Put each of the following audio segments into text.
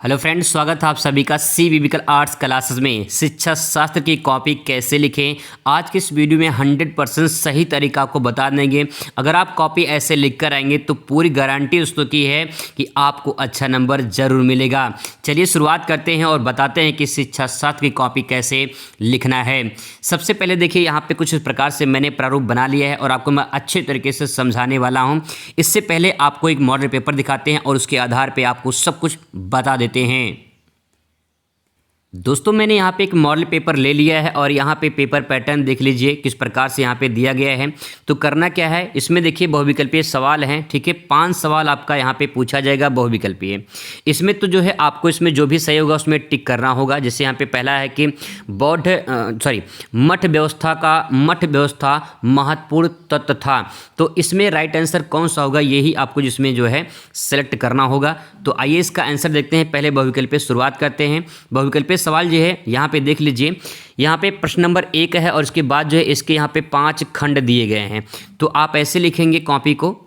Hello friends, स्वागत है आप सभी का सी विविकल आर्ट्स क्लासेस में। शिक्षा शास्त्र की कॉपी कैसे लिखें, आज के इस वीडियो में 100% सही तरीका आपको बता देंगे। अगर आप कॉपी ऐसे लिख कर आएंगे तो पूरी गारंटी दोस्तों की है कि आपको अच्छा नंबर जरूर मिलेगा। चलिए शुरुआत करते हैं और बताते हैं कि शिक्षा शास्त्र की कॉपी कैसे लिखना है। सबसे पहले देखिए, यहाँ पे कुछ इस प्रकार से मैंने प्रारूप बना लिया है और आपको मैं अच्छे तरीके से समझाने वाला हूँ। इससे पहले आपको एक मॉडल पेपर दिखाते हैं और उसके आधार पर आपको सब कुछ बता देते हैं। दोस्तों, मैंने यहाँ पे एक मॉडल पेपर ले लिया है और यहाँ पे पेपर पैटर्न देख लीजिए किस प्रकार से यहाँ पे दिया गया है। तो करना क्या है, इसमें देखिए बहुविकल्पीय सवाल हैं, ठीक है। 5 सवाल आपका यहाँ पे पूछा जाएगा बहुविकल्पीय। इसमें तो जो है आपको इसमें जो भी सही होगा उसमें टिक करना होगा। जैसे यहाँ पे पहला है कि मठ व्यवस्था महत्वपूर्ण तत्व था। तो इसमें राइट आंसर कौन सा होगा, यही आपको जिसमें जो है सेलेक्ट करना होगा। तो आइए इसका आंसर देखते हैं। पहले बहुविकल्पीय शुरुआत करते हैं। बहुविकल्पीय सवाल जो है यहाँ पे देख लीजिए, यहाँ पे प्रश्न नंबर 1 है और इसके बाद जो है इसके यहाँ पे 5 खंड दिए गए हैं। तो आप ऐसे लिखेंगे कॉपी को।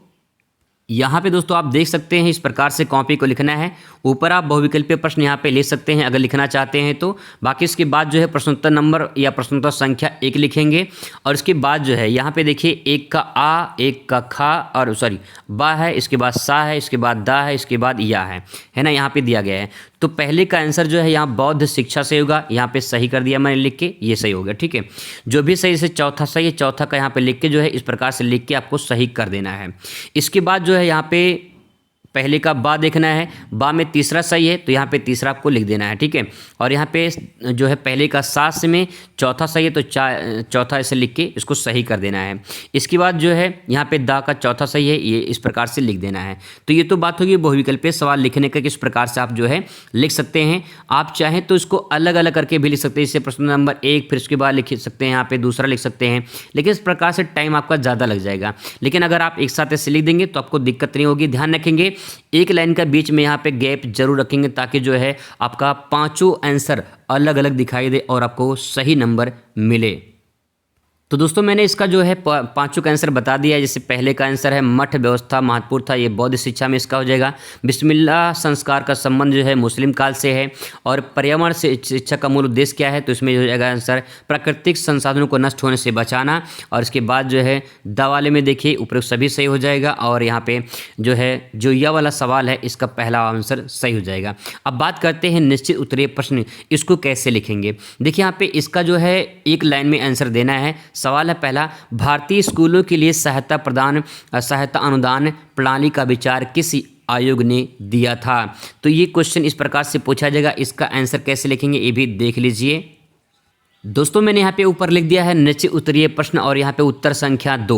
यहाँ पे दोस्तों आप देख सकते हैं इस प्रकार से कॉपी को लिखना है। ऊपर आप बहुविकल्पीय प्रश्न यहाँ पे ले सकते हैं अगर लिखना चाहते हैं तो। बाकी इसके बाद जो है प्रश्नोत्तर नंबर या प्रश्नोत्तर संख्या 1 लिखेंगे और इसके बाद जो है यहाँ पे देखिए 1 का आ, 1 का खा और बा है, इसके बाद सा है, इसके बाद दा है, इसके बाद या है ना, यहाँ पे दिया गया है। तो पहले का आंसर जो है यहाँ बौद्ध शिक्षा से होगा। यहाँ पे सही कर दिया मैंने लिख के, ये सही हो गया, ठीक है। जो भी सही से चौथा सही है, चौथा का यहाँ पे लिख के जो है इस प्रकार से लिख के आपको सही कर देना है। इसके बाद जो है यहाँ पे पहले का बा देखना है, बा में तीसरा सही है तो यहाँ पे तीसरा आपको लिख देना है, ठीक है। और यहाँ पे जो है पहले का सास में चौथा सही है तो चौथा ऐसे लिख के इसको सही कर देना है। इसके बाद जो है यहाँ पे दा का चौथा सही है, ये इस प्रकार से लिख देना है। तो ये तो बात होगी बहुविकल्पीय सवाल लिखने का, किस प्रकार से आप जो है लिख सकते हैं। आप चाहें तो इसको अलग अलग करके भी लिख सकते हैं। इससे प्रश्न नंबर 1 फिर उसके बाद लिख सकते हैं, यहाँ पे दूसरा लिख सकते हैं, लेकिन इस प्रकार से टाइम आपका ज़्यादा लग जाएगा। लेकिन अगर आप एक साथ ऐसे लिख देंगे तो आपको दिक्कत नहीं होगी। ध्यान रखेंगे एक लाइन का बीच में यहाँ पे गैप जरूर रखेंगे ताकि जो है आपका 5 आंसर अलग अलग दिखाई दे और आपको सही नंबर मिले। तो दोस्तों मैंने इसका जो है 5 का आंसर बता दिया है। जैसे पहले का आंसर है मठ व्यवस्था महत्वपूर्ण था, ये बौद्ध शिक्षा में इसका हो जाएगा। बिस्मिल्लाह संस्कार का संबंध जो है मुस्लिम काल से है। और पर्यावरण से शिक्षा का मूल उद्देश्य क्या है, तो इसमें हो जाएगा आंसर प्राकृतिक संसाधनों को नष्ट होने से बचाना। और इसके बाद जो है दा वाले में देखिए उपरोक्त सभी सही हो जाएगा और यहाँ पे जो है जो यह वाला सवाल है इसका पहला आंसर सही हो जाएगा। अब बात करते हैं निश्चित उत्तरीय प्रश्न, इसको कैसे लिखेंगे। देखिए यहाँ पे इसका जो है एक लाइन में आंसर देना है। सवाल है पहला, भारतीय स्कूलों के लिए सहायता अनुदान प्रणाली का विचार किस आयोग ने दिया था। तो ये क्वेश्चन इस प्रकार से पूछा जाएगा। इसका आंसर कैसे लिखेंगे ये भी देख लीजिए। दोस्तों मैंने यहाँ पे ऊपर लिख दिया है निश्चित उत्तरीय प्रश्न और यहाँ पे उत्तर संख्या 2।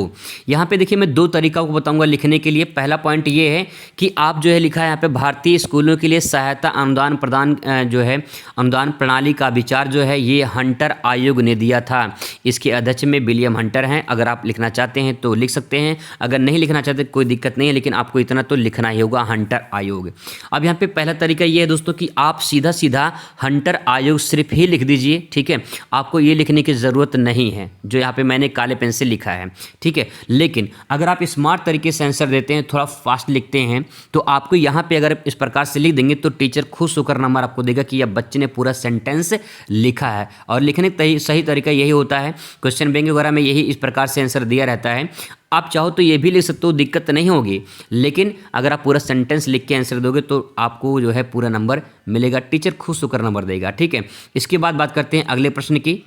यहाँ पे देखिए मैं 2 तरीका को बताऊंगा लिखने के लिए। पहला पॉइंट ये है कि आप जो है लिखा है यहाँ पे भारतीय स्कूलों के लिए सहायता अनुदान प्रदान जो है अनुदान प्रणाली का विचार जो है ये हंटर आयोग ने दिया था। इसके अध्यक्ष में विलियम हंटर हैं। अगर आप लिखना चाहते हैं तो लिख सकते हैं, अगर नहीं लिखना चाहते कोई दिक्कत नहीं है, लेकिन आपको इतना तो लिखना ही होगा हंटर आयोग। अब यहाँ पे पहला तरीका ये है दोस्तों कि आप सीधा सीधा हंटर आयोग सिर्फ ही लिख दीजिए, ठीक है। आपको ये लिखने की ज़रूरत नहीं है जो यहाँ पे मैंने काले पेन से लिखा है, ठीक है। लेकिन अगर आप स्मार्ट तरीके से आंसर देते हैं, थोड़ा फास्ट लिखते हैं, तो आपको यहाँ पे अगर इस प्रकार से लिख देंगे तो टीचर खुश होकर नंबर आपको देगा कि यह बच्चे ने पूरा सेंटेंस लिखा है। और लिखने का सही तरीका यही होता है, क्वेश्चन बैंक वगैरह में यही इस प्रकार से आंसर दिया रहता है। आप चाहो तो ये भी लिख सकते हो, दिक्कत नहीं होगी। लेकिन अगर आप पूरा सेंटेंस लिख के आंसर दोगे तो आपको जो है पूरा नंबर मिलेगा, टीचर खुश होकर नंबर देगा, ठीक है। इसके बाद बात करते हैं अगले प्रश्न की।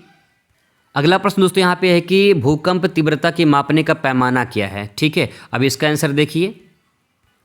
अगला प्रश्न दोस्तों यहाँ पे है कि भूकंप तीव्रता की मापने का पैमाना क्या है, ठीक है। अब इसका आंसर देखिए।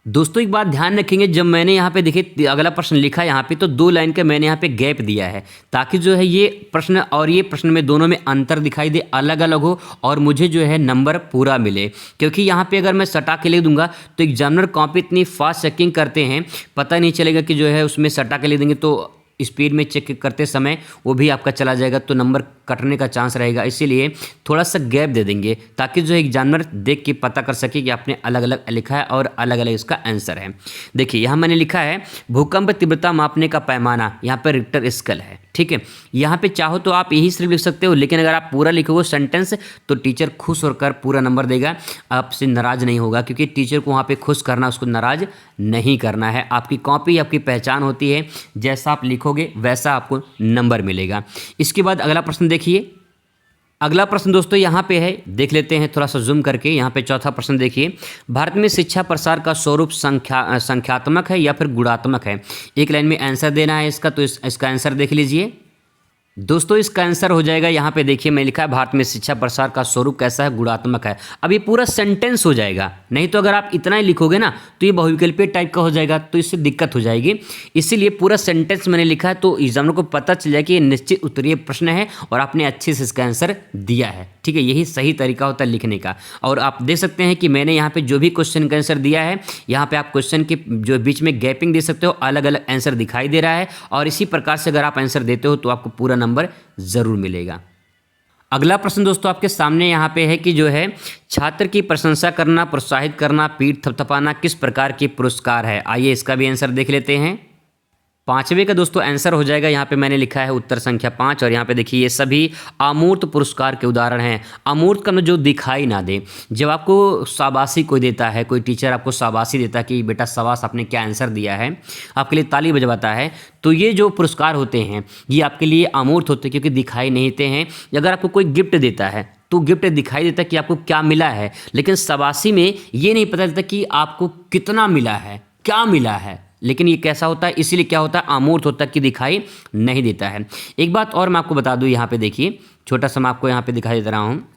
दोस्तों एक बात ध्यान रखेंगे, जब मैंने यहाँ पे देखिए अगला प्रश्न लिखा है यहाँ पे तो 2 लाइन का मैंने यहाँ पे गैप दिया है ताकि जो है ये प्रश्न और ये प्रश्न में दोनों में अंतर दिखाई दे, अलग अलग हो और मुझे जो है नंबर पूरा मिले। क्योंकि यहाँ पे अगर मैं सटा के लिख दूंगा तो एग्जामिनर कॉपी इतनी फास्ट चेकिंग करते हैं, पता नहीं चलेगा कि जो है उसमें सटा के लिख देंगे तो स्पीड में चेक करते समय वो भी आपका चला जाएगा तो नंबर कटने का चांस रहेगा। इसीलिए थोड़ा सा गैप दे देंगे ताकि जो एग्जामिनर देख के पता कर सके कि आपने अलग अलग लिखा है और अलग अलग इसका आंसर है। देखिए यहाँ मैंने लिखा है भूकंप तीव्रता मापने का पैमाना, यहाँ पर रिक्टर स्केल है, ठीक है। यहाँ पे चाहो तो आप यही सिर्फ लिख सकते हो, लेकिन अगर आप पूरा लिखोगे सेंटेंस तो टीचर खुश होकर पूरा नंबर देगा, आपसे नाराज़ नहीं होगा, क्योंकि टीचर को वहाँ पे खुश करना, उसको नाराज़ नहीं करना है। आपकी कॉपी आपकी पहचान होती है, जैसा आप लिखोगे वैसा आपको नंबर मिलेगा। इसके बाद अगला प्रश्न देखिए। अगला प्रश्न दोस्तों यहाँ पे है, देख लेते हैं थोड़ा सा जूम करके। यहाँ पे चौथा प्रश्न देखिए, भारत में शिक्षा प्रसार का स्वरूप संख्यात्मक है या फिर गुणात्मक है? एक लाइन में आंसर देना है इसका, तो इसका आंसर देख लीजिए दोस्तों। इसका आंसर हो जाएगा, यहाँ पे देखिए मैं लिखा है भारत में शिक्षा प्रसार का स्वरूप कैसा है, गुणात्मक है। अब ये पूरा सेंटेंस हो जाएगा, नहीं तो अगर आप इतना ही लिखोगे ना तो ये बहुविकल्पीय टाइप का हो जाएगा, तो इससे दिक्कत हो जाएगी। इसीलिए पूरा सेंटेंस मैंने लिखा है, तो एग्जामिनर को पता चल जाए कि ये निश्चित उत्तरीय प्रश्न है और आपने अच्छे से इसका आंसर दिया है, ठीक है। यही सही तरीका होता है लिखने का। और आप देख सकते हैं कि मैंने यहाँ पे जो भी क्वेश्चन का आंसर दिया है, यहाँ पे आप क्वेश्चन के जो बीच में गैपिंग दे सकते हो, अलग अलग आंसर दिखाई दे रहा है। और इसी प्रकार से अगर आप आंसर देते हो तो आपको पूरा नंबर जरूर मिलेगा। अगला प्रश्न दोस्तों आपके सामने यहाँ पे है कि जो है छात्र की प्रशंसा करना, प्रोत्साहित करना, पीठ थपथपाना किस प्रकार के पुरस्कार है? आइए इसका भी आंसर देख लेते हैं। पांचवे का दोस्तों आंसर हो जाएगा, यहाँ पे मैंने लिखा है उत्तर संख्या 5। और यहाँ पे देखिए ये सभी अमूर्त पुरस्कार के उदाहरण हैं। अमूर्त का जो दिखाई ना दे, जब आपको शाबाशी कोई देता है, कोई टीचर आपको शाबाशी देता है कि बेटा शाबाश आपने क्या आंसर दिया है, आपके लिए ताली बजवाता है, तो ये जो पुरस्कार होते हैं ये आपके लिए अमूर्त होते हैं, क्योंकि दिखाई नहीं देते हैं। अगर आपको कोई गिफ्ट देता है तो गिफ्ट दिखाई देता है कि आपको क्या मिला है, लेकिन शाबाशी में ये नहीं पता चलता कि आपको कितना मिला है, क्या मिला है। लेकिन ये कैसा होता है, इसीलिए क्या होता है, अमूर्त होता है कि दिखाई नहीं देता है। एक बात और मैं आपको बता दूं, यहाँ पे देखिए छोटा सा मैं आपको यहाँ पे दिखाई दे रहा हूँ।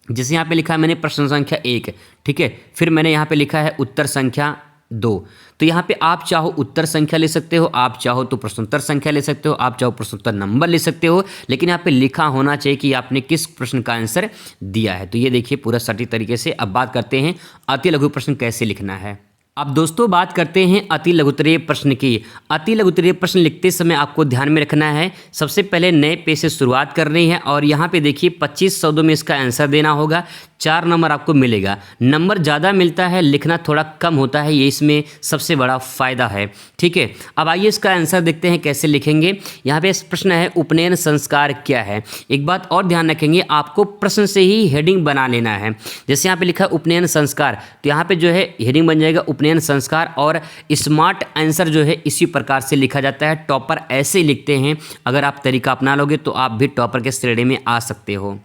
जैसे यहाँ पे लिखा है मैंने प्रश्न संख्या 1, ठीक है, फिर मैंने यहाँ पे लिखा है उत्तर संख्या 2। तो यहाँ पे आप चाहो उत्तर संख्या ले सकते हो, आप चाहो तो प्रश्नोत्तर संख्या ले सकते हो, आप चाहो प्रश्नोत्तर नंबर ले सकते हो, लेकिन यहाँ पे लिखा होना चाहिए कि आपने किस प्रश्न का आंसर दिया है। तो ये देखिए पूरा सटीक तरीके से। अब बात करते हैं अति लघु प्रश्न कैसे लिखना है। अब दोस्तों बात करते हैं अति लघुत्तरीय प्रश्न की। अति लघुत्तरीय प्रश्न लिखते समय आपको ध्यान में रखना है, सबसे पहले नए पेज से शुरुआत करनी है और यहाँ पे देखिए 25 शब्दों में इसका आंसर देना होगा। 4 नंबर आपको मिलेगा। नंबर ज़्यादा मिलता है, लिखना थोड़ा कम होता है, ये इसमें सबसे बड़ा फ़ायदा है, ठीक है। अब आइए इसका आंसर देखते हैं कैसे लिखेंगे। यहाँ पे प्रश्न है उपनयन संस्कार क्या है। एक बात और ध्यान रखेंगे, आपको प्रश्न से ही हेडिंग बना लेना है। जैसे यहाँ पे लिखा है उपनयन संस्कार, तो यहाँ पे जो है हेडिंग बन जाएगा उपनयन संस्कार। और स्मार्ट आंसर जो है इसी प्रकार से लिखा जाता है। टॉपर ऐसे ही लिखते हैं। अगर आप तरीका अपना लोगे तो आप भी टॉपर के श्रेणी में आ सकते हो।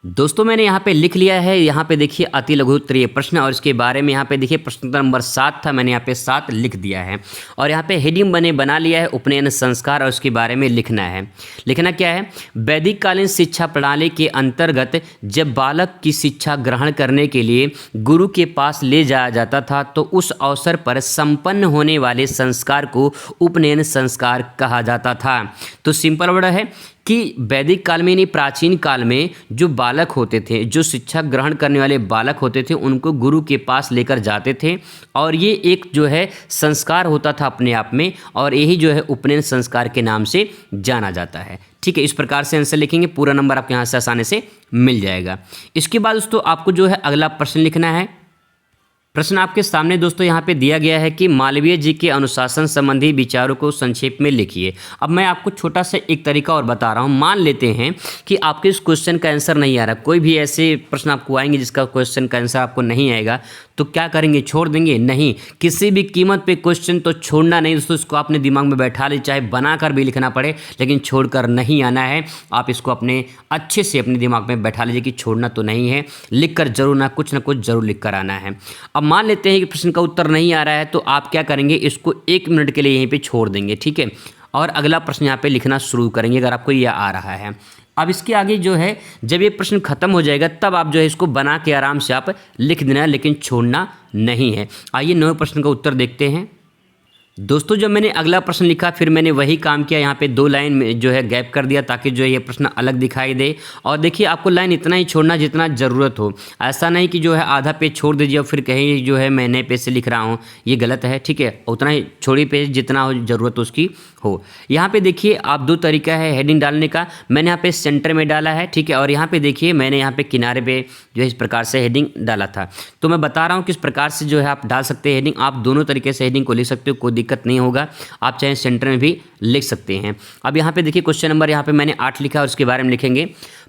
दोस्तों मैंने यहाँ पे लिख लिया है, यहाँ पे देखिए अति लघुत्तरीय प्रश्न और इसके बारे में यहाँ पे देखिए प्रश्न नंबर 7 था, मैंने यहाँ पे 7 लिख दिया है। और यहाँ पे हेडिंग बना लिया है उपनयन संस्कार और उसके बारे में लिखना है। लिखना क्या है, वैदिक कालीन शिक्षा प्रणाली के अंतर्गत जब बालक की शिक्षा ग्रहण करने के लिए गुरु के पास ले जाया जाता था तो उस अवसर पर संपन्न होने वाले संस्कार को उपनयन संस्कार कहा जाता था। तो सिंपल वर्ड है कि वैदिक काल में, यानी प्राचीन काल में जो बालक होते थे, जो शिक्षा ग्रहण करने वाले बालक होते थे, उनको गुरु के पास लेकर जाते थे और ये एक जो है संस्कार होता था अपने आप में, और यही जो है उपनयन संस्कार के नाम से जाना जाता है, ठीक है। इस प्रकार से आंसर लिखेंगे, पूरा नंबर आपके यहाँ से आसानी से मिल जाएगा। इसके बाद दोस्तों आपको जो है अगला प्रश्न लिखना है। प्रश्न आपके सामने दोस्तों यहाँ पे दिया गया है कि मालवीय जी के अनुशासन संबंधी विचारों को संक्षेप में लिखिए। अब मैं आपको छोटा सा एक तरीका और बता रहा हूँ। मान लेते हैं कि आपके इस क्वेश्चन का आंसर नहीं आ रहा, कोई भी ऐसे प्रश्न आपको आएंगे जिसका क्वेश्चन का आंसर आपको नहीं आएगा, तो क्या करेंगे, छोड़ देंगे? नहीं, किसी भी कीमत पे क्वेश्चन तो छोड़ना नहीं दोस्तों। इसको अपने दिमाग में बैठा ले, चाहे बनाकर भी लिखना पड़े, लेकिन छोड़कर नहीं आना है। आप इसको अपने अच्छे से अपने दिमाग में बैठा लीजिए कि छोड़ना तो नहीं है, लिखकर जरूर ना कुछ जरूर लिख कर आना है। अब मान लेते हैं कि प्रश्न का उत्तर नहीं आ रहा है, तो आप क्या करेंगे, इसको 1 मिनट के लिए यहीं पे छोड़ देंगे, ठीक है, और अगला प्रश्न यहाँ पे लिखना शुरू करेंगे अगर आपको यह आ रहा है। अब इसके आगे जो है जब ये प्रश्न खत्म हो जाएगा तब आप जो है इसको बना के आराम से आप लिख देना, लेकिन छोड़ना नहीं है। आइए 9वें प्रश्न का उत्तर देखते हैं। दोस्तों जब मैंने अगला प्रश्न लिखा फिर मैंने वही काम किया, यहाँ पे 2 लाइन में जो है गैप कर दिया ताकि जो है ये प्रश्न अलग दिखाई दे। और देखिए आपको लाइन इतना ही छोड़ना जितना ज़रूरत हो, ऐसा नहीं कि जो है आधा पेज छोड़ दीजिए और फिर कहीं जो है मैं नए पेज से लिख रहा हूँ, ये गलत है, ठीक है। उतना ही छोड़ी पेज जितना हो ज़रूरत उसकी हो। यहाँ पे देखिए आप 2 तरीका है हेडिंग डालने का। मैंने यहाँ पे सेंटर में डाला है, ठीक है, और यहाँ पे देखिए मैंने यहाँ पे किनारे पे जो है इस प्रकार से हेडिंग डाला था। तो मैं बता रहा हूँ किस प्रकार से जो है आप डाल सकते हैं हेडिंग। आप दोनों तरीके से हेडिंग को लिख सकते हो, कोई दिक्कत दिक्कत नहीं होगा, आप चाहे सेंटर में भी लिख सकते हैं। अब यहाँ पे देखिए क्वेश्चन नंबर यहाँ पे मैंने 8 लिखा और उसके बारे में लिखेंगे।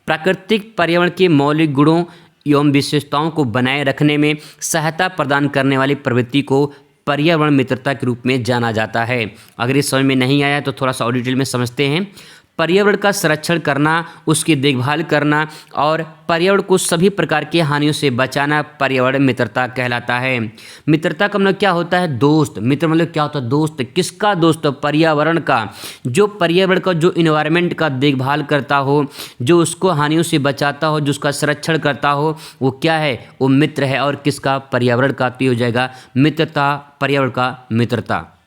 प्राकृतिक पर्यावरण के मौलिक गुणों एवं विशेषताओं को बनाए रखने में सहायता प्रदान करने वाली प्रवृत्ति को पर्यावरण मित्रता के रूप में जाना जाता है। अगर ये समझ में नहीं आया तो थोड़ा सा और डिटेल में समझते हैं। पर्यावरण का संरक्षण करना, उसकी देखभाल करना और पर्यावरण को सभी प्रकार की हानियों से बचाना पर्यावरण मित्रता कहलाता है। मित्रता का मतलब क्या होता है? दोस्त। मित्र मतलब क्या होता है? दोस्त। किसका दोस्त? पर्यावरण का। जो पर्यावरण का, जो इन्वायरमेंट का देखभाल करता हो, जो उसको हानियों से बचाता हो, जो उसका संरक्षण करता हो, वो क्या है? वो मित्र है। और किसका? पर्यावरण का। तो हो जाएगा मित्रता, पर्यावरण का मित्रता।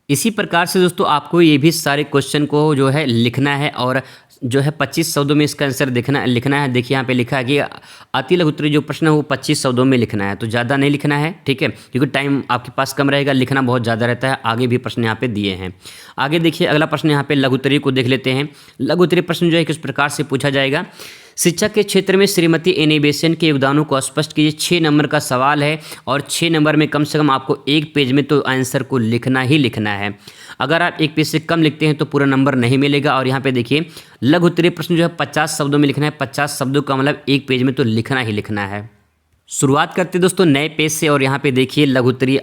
इसी प्रकार से दोस्तों आपको ये भी सारे क्वेश्चन को जो है लिखना है और जो है 25 शब्दों में इसका आंसर लिखना है। देखिए यहाँ पे लिखा है कि अति लघु उत्तरीय जो प्रश्न है वो 25 शब्दों में लिखना है, तो ज़्यादा नहीं लिखना है, ठीक है, क्योंकि टाइम आपके पास कम रहेगा, लिखना बहुत ज़्यादा रहता है। आगे भी प्रश्न यहाँ पे दिए हैं। आगे देखिए अगला प्रश्न यहाँ पे लघु उत्तरीय को देख लेते हैं। लघु उत्तरीय प्रश्न जो है किस प्रकार से पूछा जाएगा। शिक्षा के क्षेत्र में श्रीमती एनी बेसेंट के योगदानों को स्पष्ट कीजिए। 6 नंबर का सवाल है और 6 नंबर में कम से कम आपको एक पेज में तो आंसर को लिखना ही लिखना है। अगर आप एक पेज से कम लिखते हैं तो पूरा नंबर नहीं मिलेगा। और यहाँ पे देखिए लघु उत्तरीय प्रश्न जो है 50 शब्दों में लिखना है। 50 शब्दों का मतलब एक पेज में तो लिखना ही लिखना है। शुरुआत करते हैं दोस्तों नए पेज से। और यहाँ पे देखिए लघु उत्तरीय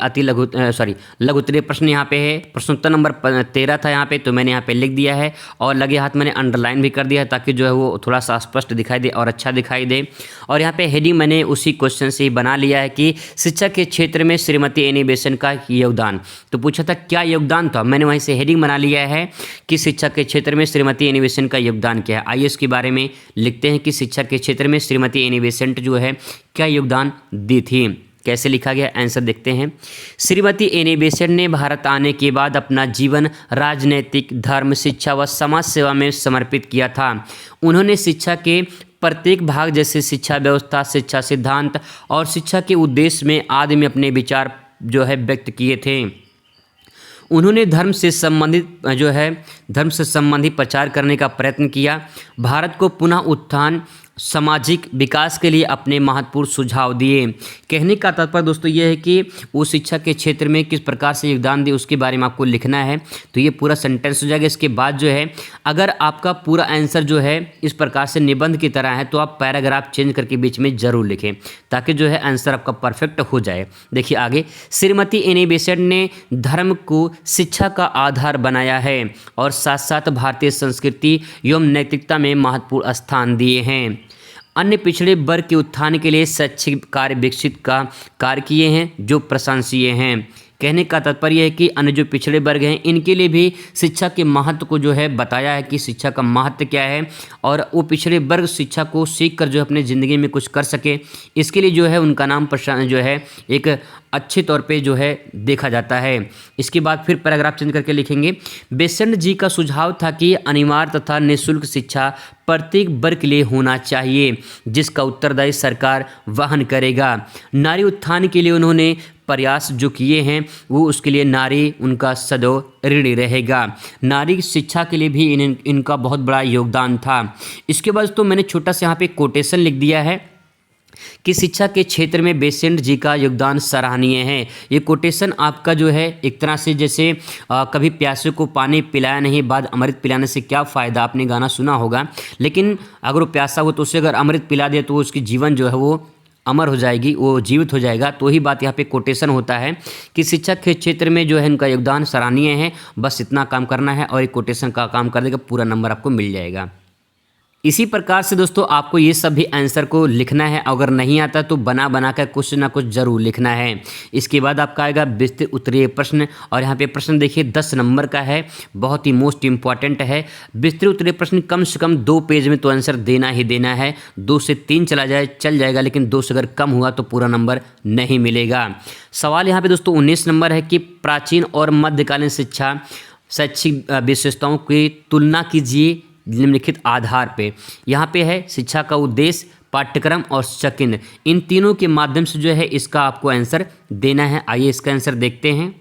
प्रश्न यहाँ पे है। प्रश्नोत्तर नंबर 13 था यहाँ पे, तो मैंने यहाँ पे लिख दिया है और लगे हाथ मैंने अंडरलाइन भी कर दिया है ताकि जो है वो थोड़ा सा स्पष्ट दिखाई दे और अच्छा दिखाई दे। और यहाँ पे हेडिंग मैंने उसी क्वेश्चन से ही बना लिया है कि शिक्षा के क्षेत्र में श्रीमती एनी बेसेंट का योगदान। तो पूछा था क्या योगदान था, मैंने वहीं से हेडिंग बना लिया है कि शिक्षा के क्षेत्र में श्रीमती एनी बेसेंट का योगदान क्या है। आइए इसके बारे में लिखते हैं कि शिक्षा के क्षेत्र में श्रीमती एनी बेसेंट जो है क्या योगदान दी थी। कैसे लिखा गया, आंसर देखते हैं। श्रीमती एनी बेसेंट ने भारत आने के बाद अपना जीवन राजनैतिक, धर्म, शिक्षा व समाज सेवा में समर्पित किया था। उन्होंने शिक्षा के प्रत्येक भाग जैसे शिक्षा व्यवस्था, शिक्षा सिद्धांत और शिक्षा के उद्देश्य में आदि में अपने विचार जो है व्यक्त किए थे। उन्होंने धर्म से संबंधित प्रचार करने का प्रयत्न किया। भारत को पुनः उत्थान, सामाजिक विकास के लिए अपने महत्वपूर्ण सुझाव दिए। कहने का तात्पर्य दोस्तों ये है कि वो शिक्षा के क्षेत्र में किस प्रकार से योगदान दिए उसके बारे में आपको लिखना है। तो ये पूरा सेंटेंस हो जाएगा। इसके बाद जो है अगर आपका पूरा आंसर जो है इस प्रकार से निबंध की तरह है तो आप पैराग्राफ चेंज करके बीच में ज़रूर लिखें ताकि जो है आंसर आपका परफेक्ट हो जाए। देखिए आगे, श्रीमती एनी बेसेंट ने धर्म को शिक्षा का आधार बनाया है और साथ साथ भारतीय संस्कृति एवं नैतिकता में महत्वपूर्ण स्थान दिए हैं। अन्य पिछड़े वर्ग के उत्थान के लिए शैक्षिक कार्य किए हैं जो प्रशंसनीय हैं। कहने का तात्पर्य है कि अन्य जो पिछड़े वर्ग हैं इनके लिए भी शिक्षा के महत्व को जो है बताया है कि शिक्षा का महत्व क्या है और वो पिछड़े वर्ग शिक्षा को सीख कर जो अपने ज़िंदगी में कुछ कर सके, इसके लिए जो है उनका नाम जो है एक अच्छे तौर पे जो है देखा जाता है। इसके बाद फिर पैराग्राफ चेंज करके लिखेंगे। बेसेंट जी का सुझाव था कि अनिवार्य तथा निःशुल्क शिक्षा प्रत्येक वर्ग के लिए होना चाहिए जिसका उत्तरदायी सरकार वहन करेगा। नारी उत्थान के लिए उन्होंने प्रयास जो किए हैं वो उसके लिए नारी उनका सदैव ऋणी रहेगा। नारी शिक्षा के लिए भी इनका बहुत बड़ा योगदान था। इसके बाद तो मैंने छोटा सा यहाँ पे कोटेशन लिख दिया है कि शिक्षा के क्षेत्र में बेसेंट जी का योगदान सराहनीय है। ये कोटेशन आपका जो है एक तरह से जैसे कभी प्यासे को पानी पिलाया नहीं बाद अमृत पिलाने से क्या फ़ायदा, आपने गाना सुना होगा। लेकिन अगर वो प्यासा हो तो उसे अगर अमृत पिला दे तो उसकी जीवन जो है वो अमर हो जाएगी, वो जीवित हो जाएगा। तो ही बात यहाँ पे कोटेशन होता है कि शिक्षा के क्षेत्र में जो है इनका योगदान सराहनीय है। बस इतना काम करना है और एक कोटेशन का काम कर देगा, पूरा नंबर आपको मिल जाएगा। इसी प्रकार से दोस्तों आपको ये सब भी आंसर को लिखना है। अगर नहीं आता तो बना कर कुछ ना कुछ जरूर लिखना है। इसके बाद आपका आएगा विस्तृत उत्तरीय प्रश्न और यहाँ पे प्रश्न देखिए 10 नंबर का है, बहुत ही मोस्ट इंपॉर्टेंट है। विस्तृत उत्तरीय प्रश्न कम से कम 2 पेज में तो आंसर देना ही देना है। 2 से 3 चल जाएगा, लेकिन 2 से अगर कम हुआ तो पूरा नंबर नहीं मिलेगा। सवाल यहाँ पे दोस्तों 19 नंबर है कि प्राचीन और मध्यकालीन शिक्षा शैक्षिक विशेषताओं की तुलना कीजिए निम्नलिखित आधार पे। यहाँ पे है शिक्षा का उद्देश्य, पाठ्यक्रम और शिक्षा केंद्र, इन तीनों के माध्यम से जो है इसका आपको आंसर देना है। आइए इसका आंसर देखते हैं।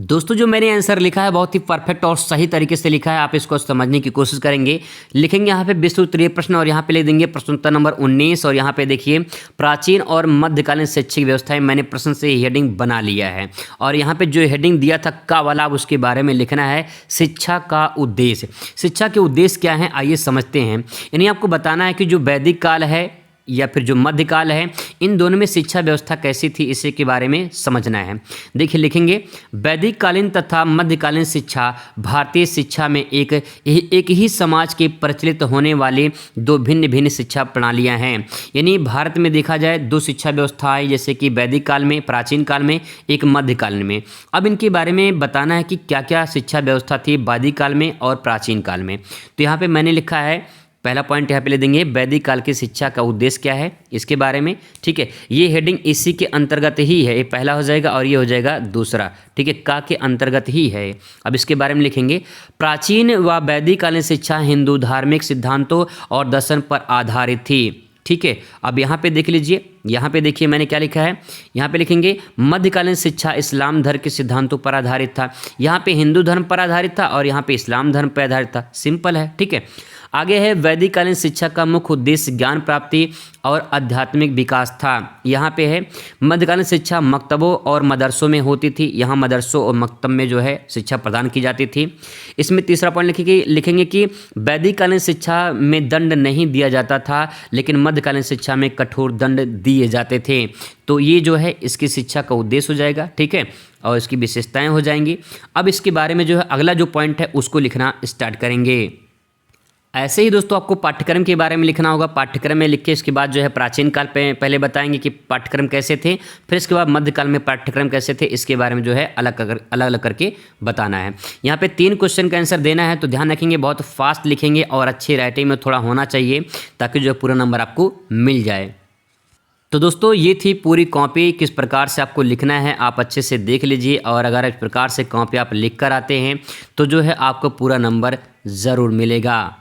दोस्तों जो मैंने आंसर लिखा है बहुत ही परफेक्ट और सही तरीके से लिखा है, आप इसको समझने की कोशिश करेंगे। लिखेंगे यहाँ पे विश्व उत्तरीय प्रश्न और यहाँ पे लिख देंगे प्रश्न उत्तर नंबर 19 और यहाँ पे देखिए प्राचीन और मध्यकालीन शैक्षिक व्यवस्थाएं, मैंने प्रश्न से हेडिंग बना लिया है और यहाँ पे जो हेडिंग दिया था का वाला, अब उसके बारे में लिखना है शिक्षा का उद्देश्य। शिक्षा के उद्देश्य क्या है आइए समझते हैं। यानी आपको बताना है कि जो वैदिक काल है या फिर जो मध्यकाल है, इन दोनों में शिक्षा व्यवस्था कैसी थी इसी के बारे में समझना है। देखिए लिखेंगे वैदिक कालीन तथा मध्यकालीन शिक्षा भारतीय शिक्षा में एक ही समाज के प्रचलित होने वाले दो भिन्न भिन्न शिक्षा प्रणालियां हैं। यानी भारत में देखा जाए दो शिक्षा व्यवस्थाएं, जैसे कि वैदिक काल में, प्राचीन काल में, एक मध्यकालीन में। अब इनके बारे में बताना है कि क्या क्या शिक्षा व्यवस्था थी वैदिक काल में और प्राचीन काल में। तो यहाँ पर मैंने लिखा है पहला पॉइंट यहाँ पे ले देंगे वैदिक काल की शिक्षा का उद्देश्य क्या है इसके बारे में। ठीक है, ये हेडिंग इसी के अंतर्गत ही है, ये पहला हो जाएगा और ये हो जाएगा दूसरा। ठीक है, का के अंतर्गत ही है। अब इसके बारे में लिखेंगे प्राचीन व वैदिक कालीन शिक्षा हिंदू धार्मिक सिद्धांतों और दर्शन पर आधारित थी। ठीक है, अब यहाँ पे देख लीजिए, यहाँ पे देखिए मैंने क्या लिखा है, यहाँ पे लिखेंगे मध्यकालीन शिक्षा इस्लाम धर्म के सिद्धांतों पर आधारित था। यहाँ पे हिंदू धर्म पर आधारित था और यहाँ पे इस्लाम धर्म पर आधारित था। सिंपल है। ठीक है, आगे है वैदिक कालीन शिक्षा का मुख्य उद्देश्य ज्ञान प्राप्ति और आध्यात्मिक विकास था। यहाँ पे है मध्यकालीन शिक्षा मकतबों और मदरसों में होती थी। यहाँ मदरसों और मकतब में जो है शिक्षा प्रदान की जाती थी। इसमें तीसरा पॉइंट लिखेंगे कि वैदिक कालीन शिक्षा में दंड नहीं दिया जाता था, लेकिन मध्यकालीन शिक्षा में कठोर दंड दिए जाते थे। तो ये जो है इसकी शिक्षा का उद्देश्य हो जाएगा। ठीक है, और इसकी विशेषताएं हो जाएंगी। अब इसके बारे में जो है अगला जो पॉइंट है उसको लिखना स्टार्ट करेंगे। ऐसे ही दोस्तों आपको पाठ्यक्रम के बारे में लिखना होगा। पाठ्यक्रम में लिख के इसके बाद जो है प्राचीन काल पे पहले बताएंगे कि पाठ्यक्रम कैसे थे, फिर इसके बाद मध्यकाल में पाठ्यक्रम कैसे थे, इसके बारे में जो है अलग अलग करके बताना है। यहाँ पे 3 क्वेश्चन का आंसर देना है, तो ध्यान रखेंगे बहुत फास्ट लिखेंगे और अच्छी राइटिंग में थोड़ा होना चाहिए ताकि जो पूरा नंबर आपको मिल जाए। तो दोस्तों ये थी पूरी कॉपी, किस प्रकार से आपको लिखना है आप अच्छे से देख लीजिए और अगर इस प्रकार से कॉपी आप लिख कर आते हैं तो जो है आपको पूरा नंबर ज़रूर मिलेगा।